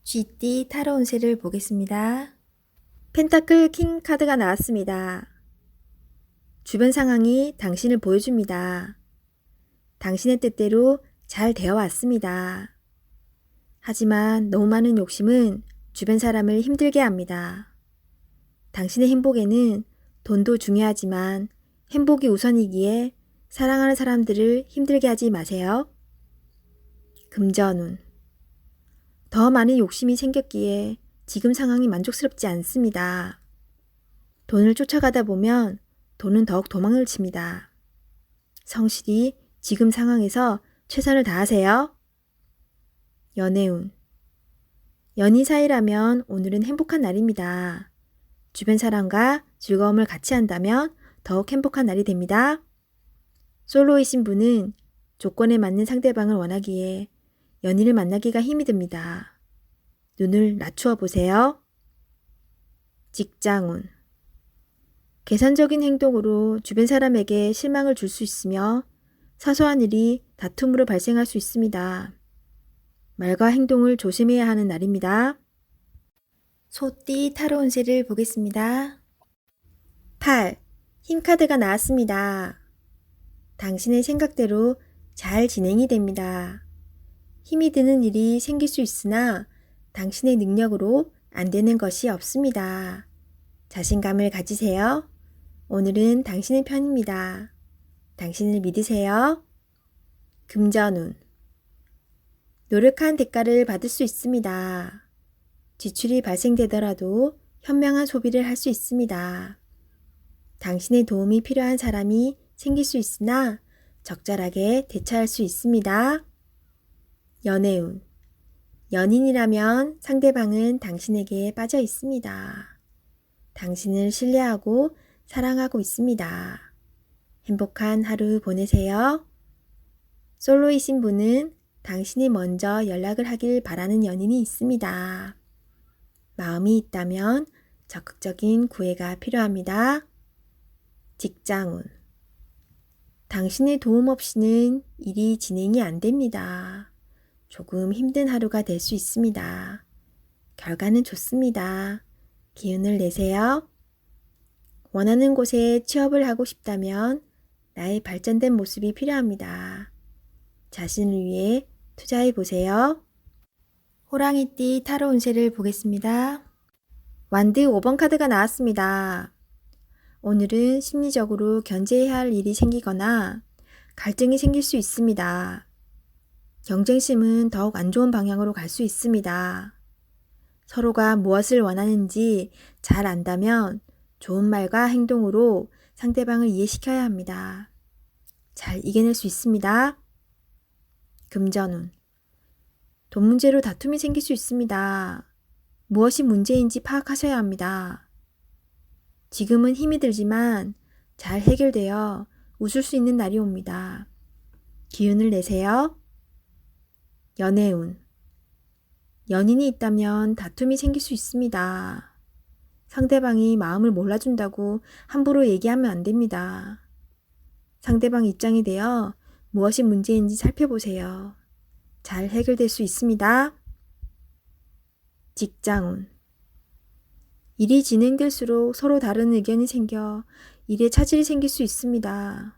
쥐띠 타로 운세를 보겠습니다. 펜타클 킹 카드가 나왔습니다. 주변 상황이 당신을 보여줍니다. 당신의 뜻대로 잘 되어 왔습니다. 하지만 너무 많은 욕심은 주변 사람을 힘들게 합니다. 당신의 행복에는 돈도 중요하지만 행복이 우선이기에 사랑하는 사람들을 힘들게 하지 마세요. 금전운. 더 많은 욕심이 생겼기에 지금 상황이 만족스럽지 않습니다. 돈을 쫓아가다 보면 돈은 더욱 도망을 칩니다. 성실히 지금 상황에서 최선을 다하세요. 연애운. 연인 사이라면 오늘은 행복한 날입니다. 주변 사람과 즐거움을 같이 한다면 더욱 행복한 날이 됩니다. 솔로이신 분은 조건에 맞는 상대방을 원하기에 연인을 만나기가 힘이 듭니다. 눈을 낮추어 보세요. 직장운. 계산적인 행동으로 주변 사람에게 실망을 줄 수 있으며 사소한 일이 다툼으로 발생할 수 있습니다. 말과 행동을 조심해야 하는 날입니다. 소띠 타로 운세를 보겠습니다. 8. 힘카드가 나왔습니다. 당신의 생각대로 잘 진행이 됩니다. 힘이 드는 일이 생길 수 있으나 당신의 능력으로 안 되는 것이 없습니다. 자신감을 가지세요. 오늘은 당신의 편입니다. 당신을 믿으세요. 금전운. 노력한 대가를 받을 수 있습니다. 지출이 발생되더라도 현명한 소비를 할 수 있습니다. 당신의 도움이 필요한 사람이 생길 수 있으나 적절하게 대처할 수 있습니다. 연애운. 연인이라면 상대방은 당신에게 빠져 있습니다. 당신을 신뢰하고 사랑하고 있습니다. 행복한 하루 보내세요. 솔로이신 분은 당신이 먼저 연락을 하길 바라는 연인이 있습니다. 마음이 있다면 적극적인 구애가 필요합니다. 직장운. 당신의 도움 없이는 일이 진행이 안 됩니다. 조금 힘든 하루가 될 수 있습니다. 결과는 좋습니다. 기운을 내세요. 원하는 곳에 취업을 하고 싶다면 나의 발전된 모습이 필요합니다. 자신을 위해 투자해 보세요. 호랑이띠 타로 운세를 보겠습니다. 완드 5번 카드가 나왔습니다. 오늘은 심리적으로 견제해야 할 일이 생기거나 갈등이 생길 수 있습니다. 경쟁심은 더욱 안 좋은 방향으로 갈 수 있습니다. 서로가 무엇을 원하는지 잘 안다면 좋은 말과 행동으로 상대방을 이해시켜야 합니다. 잘 이겨낼 수 있습니다. 금전운. 돈 문제로 다툼이 생길 수 있습니다. 무엇이 문제인지 파악하셔야 합니다. 지금은 힘이 들지만 잘 해결되어 웃을 수 있는 날이 옵니다. 기운을 내세요. 연애운. 연인이 있다면 다툼이 생길 수 있습니다. 상대방이 마음을 몰라준다고 함부로 얘기하면 안 됩니다. 상대방 입장이 되어 무엇이 문제인지 살펴보세요. 잘 해결될 수 있습니다. 직장운. 일이 진행될수록 서로 다른 의견이 생겨 일에 차질이 생길 수 있습니다.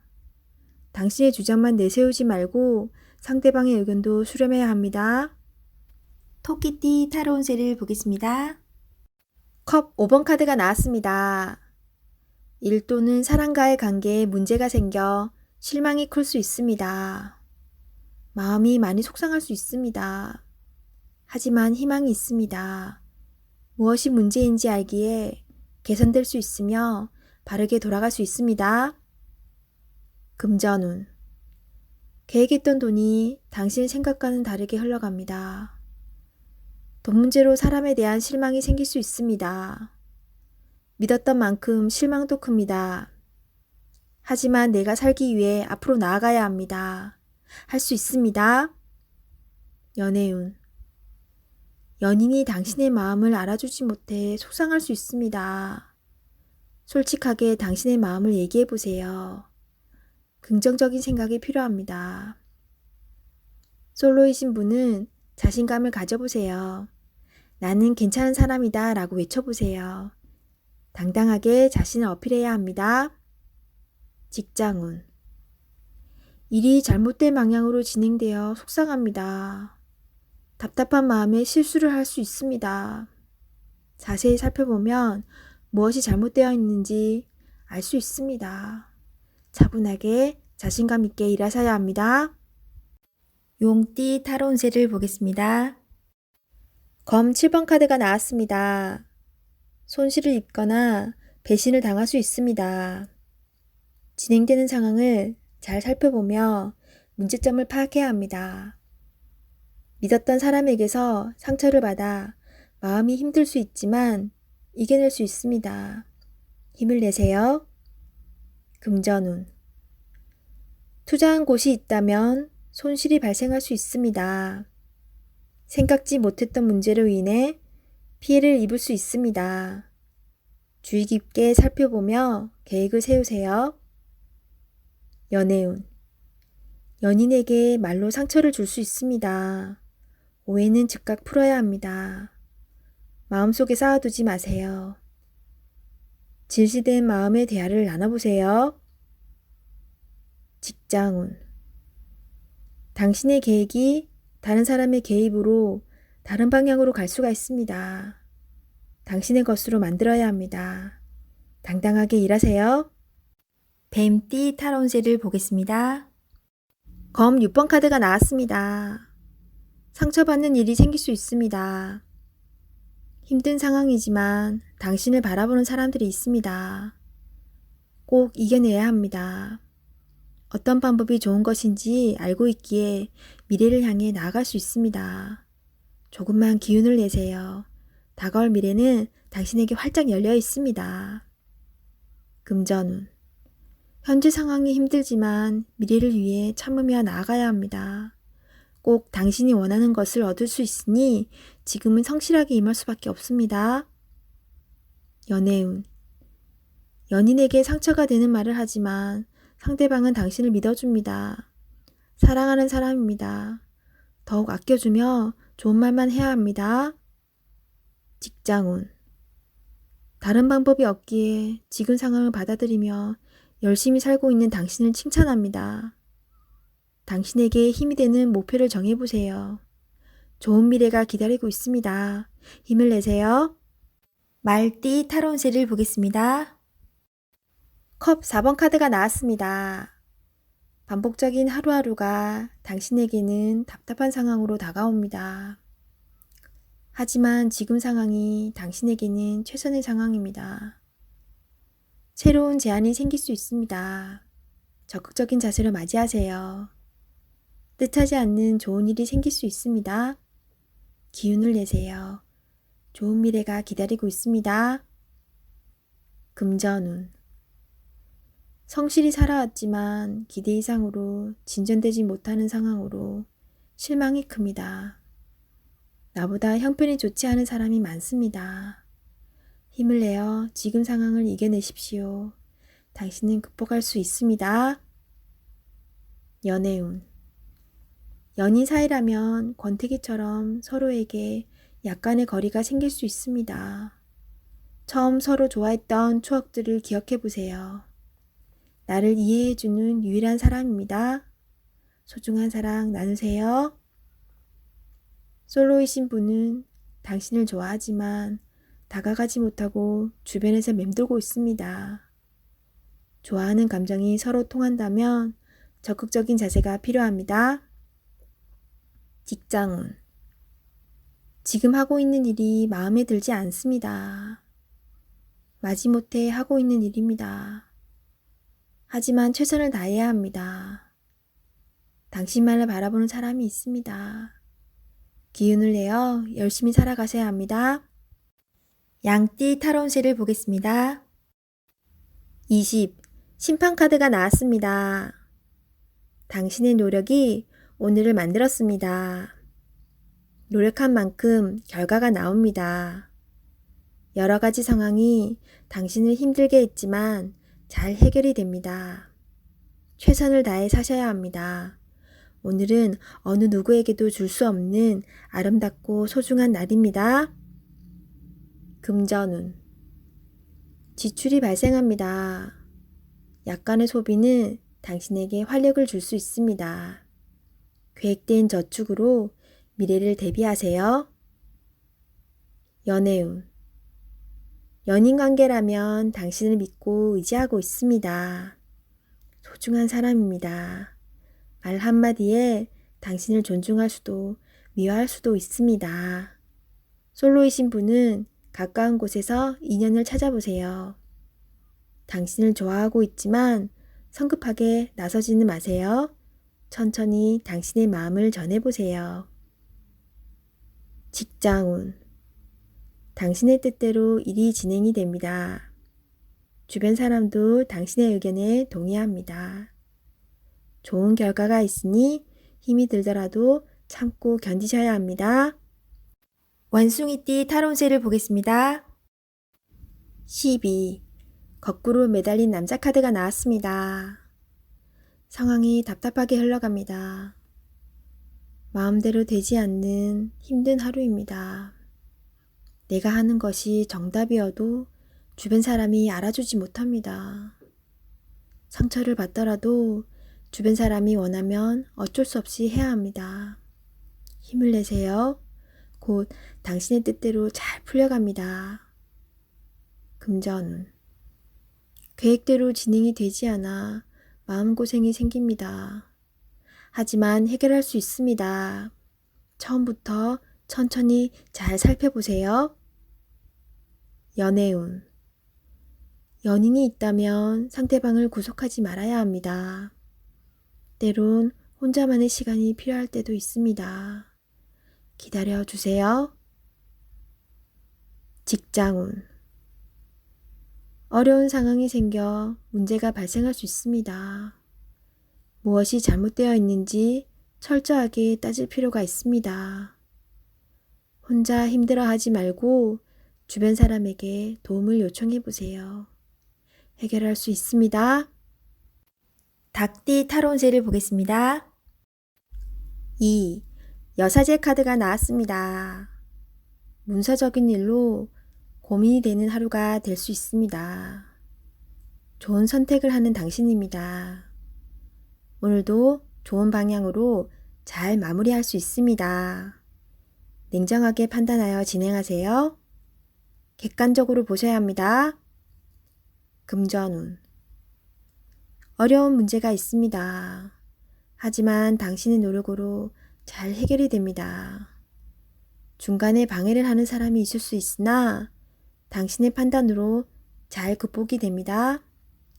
당신의 주장만 내세우지 말고 상대방의 의견도 수렴해야 합니다. 토끼띠 타로 운세를 보겠습니다. 컵 5번 카드가 나왔습니다. 일 또는 사람과의 관계에 문제가 생겨 실망이 클 수 있습니다. 마음이 많이 속상할 수 있습니다. 하지만 희망이 있습니다. 무엇이 문제인지 알기에 개선될 수 있으며 바르게 돌아갈 수 있습니다. 금전운. 계획했던 돈이 당신의 생각과는 다르게 흘러갑니다. 돈 문제로 사람에 대한 실망이 생길 수 있습니다. 믿었던 만큼 실망도 큽니다. 하지만 내가 살기 위해 앞으로 나아가야 합니다. 할 수 있습니다. 연애운. 연인이 당신의 마음을 알아주지 못해 속상할 수 있습니다. 솔직하게 당신의 마음을 얘기해 보세요. 긍정적인 생각이 필요합니다. 솔로이신 분은 자신감을 가져보세요. 나는 괜찮은 사람이다 라고 외쳐보세요. 당당하게 자신을 어필해야 합니다. 직장운. 일이 잘못된 방향으로 진행되어 속상합니다. 답답한 마음에 실수를 할 수 있습니다. 자세히 살펴보면 무엇이 잘못되어 있는지 알 수 있습니다. 차분하게 자신감 있게 일하셔야 합니다. 용띠 타로 운세를 보겠습니다. 검 7번 카드가 나왔습니다. 손실을 입거나 배신을 당할 수 있습니다. 진행되는 상황을 잘 살펴보며 문제점을 파악해야 합니다. 믿었던 사람에게서 상처를 받아 마음이 힘들 수 있지만 이겨낼 수 있습니다. 힘을 내세요. 금전운. 투자한 곳이 있다면 손실이 발생할 수 있습니다. 생각지 못했던 문제로 인해 피해를 입을 수 있습니다. 주의 깊게 살펴보며 계획을 세우세요. 연애운. 연인에게 말로 상처를 줄 수 있습니다. 오해는 즉각 풀어야 합니다. 마음속에 쌓아두지 마세요. 질시된 마음의 대화를 나눠보세요. 직장운. 당신의 계획이 다른 사람의 개입으로 다른 방향으로 갈 수가 있습니다. 당신의 것으로 만들어야 합니다. 당당하게 일하세요. 뱀띠 타로 운세를 보겠습니다. 검 6번 카드가 나왔습니다. 상처받는 일이 생길 수 있습니다. 힘든 상황이지만 당신을 바라보는 사람들이 있습니다. 꼭 이겨내야 합니다. 어떤 방법이 좋은 것인지 알고 있기에 미래를 향해 나아갈 수 있습니다. 조금만 기운을 내세요. 다가올 미래는 당신에게 활짝 열려 있습니다. 금전운. 현재 상황이 힘들지만 미래를 위해 참으며 나아가야 합니다. 꼭 당신이 원하는 것을 얻을 수 있으니 지금은 성실하게 임할 수밖에 없습니다. 연애운. 연인에게 상처가 되는 말을 하지만 상대방은 당신을 믿어줍니다. 사랑하는 사람입니다. 더욱 아껴주며 좋은 말만 해야 합니다. 직장운. 다른 방법이 없기에 지금 상황을 받아들이며 열심히 살고 있는 당신을 칭찬합니다. 당신에게 힘이 되는 목표를 정해보세요. 좋은 미래가 기다리고 있습니다. 힘을 내세요. 말띠 타로 운세를 보겠습니다. 컵 4번 카드가 나왔습니다. 반복적인 하루하루가 당신에게는 답답한 상황으로 다가옵니다. 하지만 지금 상황이 당신에게는 최선의 상황입니다. 새로운 제안이 생길 수 있습니다. 적극적인 자세로 맞이하세요. 뜻하지 않는 좋은 일이 생길 수 있습니다. 기운을 내세요. 좋은 미래가 기다리고 있습니다. 금전운. 성실히 살아왔지만 기대 이상으로 진전되지 못하는 상황으로 실망이 큽니다. 나보다 형편이 좋지 않은 사람이 많습니다. 힘을 내어 지금 상황을 이겨내십시오. 당신은 극복할 수 있습니다. 연애운. 연인 사이라면 권태기처럼 서로에게 약간의 거리가 생길 수 있습니다. 처음 서로 좋아했던 추억들을 기억해 보세요. 나를 이해해주는 유일한 사람입니다. 소중한 사랑 나누세요. 솔로이신 분은 당신을 좋아하지만 다가가지 못하고 주변에서 맴돌고 있습니다. 좋아하는 감정이 서로 통한다면 적극적인 자세가 필요합니다. 직장운. 지금 하고 있는 일이 마음에 들지 않습니다. 마지못해 하고 있는 일입니다. 하지만 최선을 다해야 합니다. 당신만을 바라보는 사람이 있습니다. 기운을 내어 열심히 살아가셔야 합니다. 양띠 타로 운세를 보겠습니다. 20. 심판카드가 나왔습니다. 당신의 노력이 오늘을 만들었습니다. 노력한 만큼 결과가 나옵니다. 여러 가지 상황이 당신을 힘들게 했지만 잘 해결이 됩니다. 최선을 다해 사셔야 합니다. 오늘은 어느 누구에게도 줄 수 없는 아름답고 소중한 날입니다. 금전운. 지출이 발생합니다. 약간의 소비는 당신에게 활력을 줄 수 있습니다. 계획된 저축으로 미래를 대비하세요. 연애운. 연인 관계라면 당신을 믿고 의지하고 있습니다. 소중한 사람입니다. 말 한마디에 당신을 존중할 수도 미워할 수도 있습니다. 솔로이신 분은 가까운 곳에서 인연을 찾아보세요. 당신을 좋아하고 있지만 성급하게 나서지는 마세요. 천천히 당신의 마음을 전해보세요. 직장운. 당신의 뜻대로 일이 진행이 됩니다. 주변 사람도 당신의 의견에 동의합니다. 좋은 결과가 있으니 힘이 들더라도 참고 견디셔야 합니다. 원숭이띠 타로운세를 보겠습니다. 12. 거꾸로 매달린 남자 카드가 나왔습니다. 상황이 답답하게 흘러갑니다. 마음대로 되지 않는 힘든 하루입니다. 내가 하는 것이 정답이어도 주변 사람이 알아주지 못합니다. 상처를 받더라도 주변 사람이 원하면 어쩔 수 없이 해야 합니다. 힘을 내세요. 곧 당신의 뜻대로 잘 풀려갑니다. 금전운. 계획대로 진행이 되지 않아 마음고생이 생깁니다. 하지만 해결할 수 있습니다. 처음부터 천천히 잘 살펴보세요. 연애운. 연인이 있다면 상대방을 구속하지 말아야 합니다. 때론 혼자만의 시간이 필요할 때도 있습니다. 기다려 주세요. 직장운. 어려운 상황이 생겨 문제가 발생할 수 있습니다. 무엇이 잘못되어 있는지 철저하게 따질 필요가 있습니다. 혼자 힘들어하지 말고 주변 사람에게 도움을 요청해 보세요. 해결할 수 있습니다. 닭띠 타로운세를 보겠습니다. 2. 여사제 카드가 나왔습니다. 문서적인 일로 고민이 되는 하루가 될 수 있습니다. 좋은 선택을 하는 당신입니다. 오늘도 좋은 방향으로 잘 마무리할 수 있습니다. 냉정하게 판단하여 진행하세요. 객관적으로 보셔야 합니다. 금전운. 어려운 문제가 있습니다. 하지만 당신의 노력으로 잘 해결이 됩니다. 중간에 방해를 하는 사람이 있을 수 있으나 당신의 판단으로 잘 극복이 됩니다.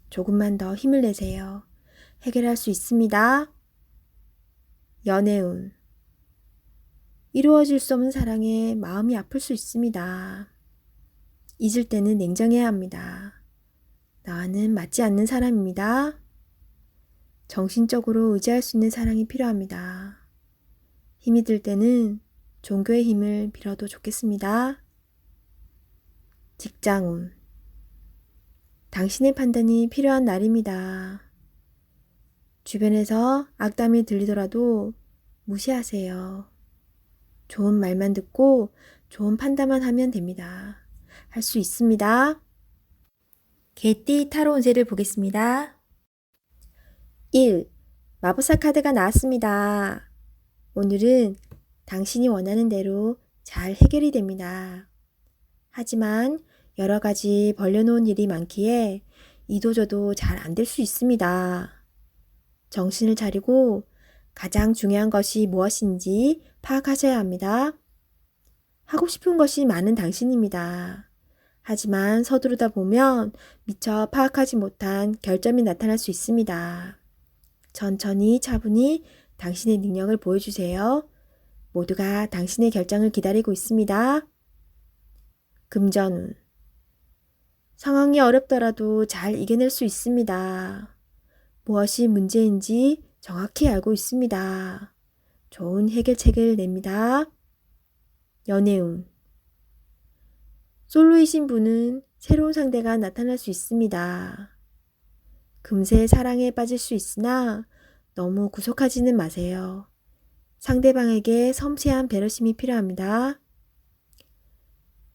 조금만 더 힘을 내세요. 해결할 수 있습니다. 연애운. 이루어질 수 없는 사랑에 마음이 아플 수 있습니다. 잊을 때는 냉정해야 합니다. 나와는 맞지 않는 사람입니다. 정신적으로 의지할 수 있는 사랑이 필요합니다. 힘이 들 때는 종교의 힘을 빌어도 좋겠습니다. 직장운. 당신의 판단이 필요한 날입니다. 주변에서 악담이 들리더라도 무시하세요. 좋은 말만 듣고 좋은 판단만 하면 됩니다. 할 수 있습니다. 개띠 타로운세를 보겠습니다. 1. 마법사 카드가 나왔습니다. 오늘은 당신이 원하는 대로 잘 해결이 됩니다. 하지만 여러 가지 벌려놓은 일이 많기에 이도저도 잘 안 될 수 있습니다. 정신을 차리고 가장 중요한 것이 무엇인지 파악하셔야 합니다. 하고 싶은 것이 많은 당신입니다. 하지만 서두르다 보면 미처 파악하지 못한 결점이 나타날 수 있습니다. 천천히 차분히 당신의 능력을 보여주세요. 모두가 당신의 결정을 기다리고 있습니다. 금전운. 상황이 어렵더라도 잘 이겨낼 수 있습니다. 무엇이 문제인지 정확히 알고 있습니다. 좋은 해결책을 냅니다. 연애운. 솔로이신 분은 새로운 상대가 나타날 수 있습니다. 금세 사랑에 빠질 수 있으나 너무 구속하지는 마세요. 상대방에게 섬세한 배려심이 필요합니다.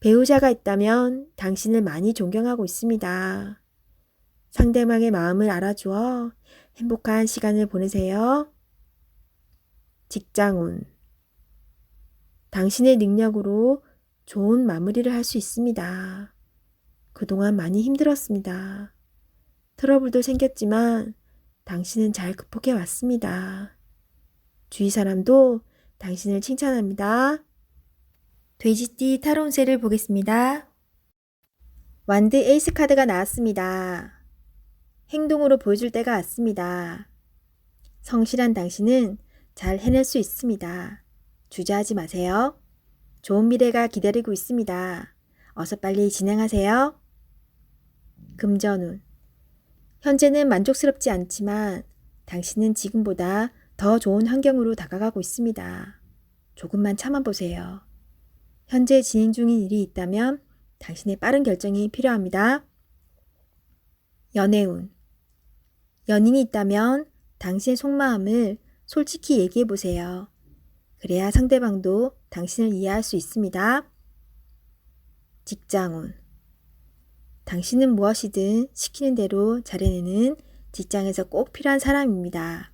배우자가 있다면 당신을 많이 존경하고 있습니다. 상대방의 마음을 알아주어 행복한 시간을 보내세요. 직장운. 당신의 능력으로 좋은 마무리를 할 수 있습니다. 그동안 많이 힘들었습니다. 트러블도 생겼지만 당신은 잘 극복해 왔습니다. 주위 사람도 당신을 칭찬합니다. 돼지띠 타로 운세를 보겠습니다. 완드 에이스 카드가 나왔습니다. 행동으로 보여줄 때가 왔습니다. 성실한 당신은 잘 해낼 수 있습니다. 주저하지 마세요. 좋은 미래가 기다리고 있습니다. 어서 빨리 진행하세요. 금전운. 현재는 만족스럽지 않지만 당신은 지금보다 더 좋은 환경으로 다가가고 있습니다. 조금만 참아보세요. 현재 진행 중인 일이 있다면 당신의 빠른 결정이 필요합니다. 연애운. 연인이 있다면 당신의 속마음을 솔직히 얘기해보세요. 그래야 상대방도 당신을 이해할 수 있습니다. 직장운. 당신은 무엇이든 시키는 대로 잘해내는 직장에서 꼭 필요한 사람입니다.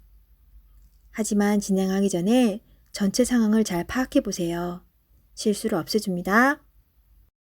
하지만 진행하기 전에 전체 상황을 잘 파악해보세요. 실수를 없애줍니다.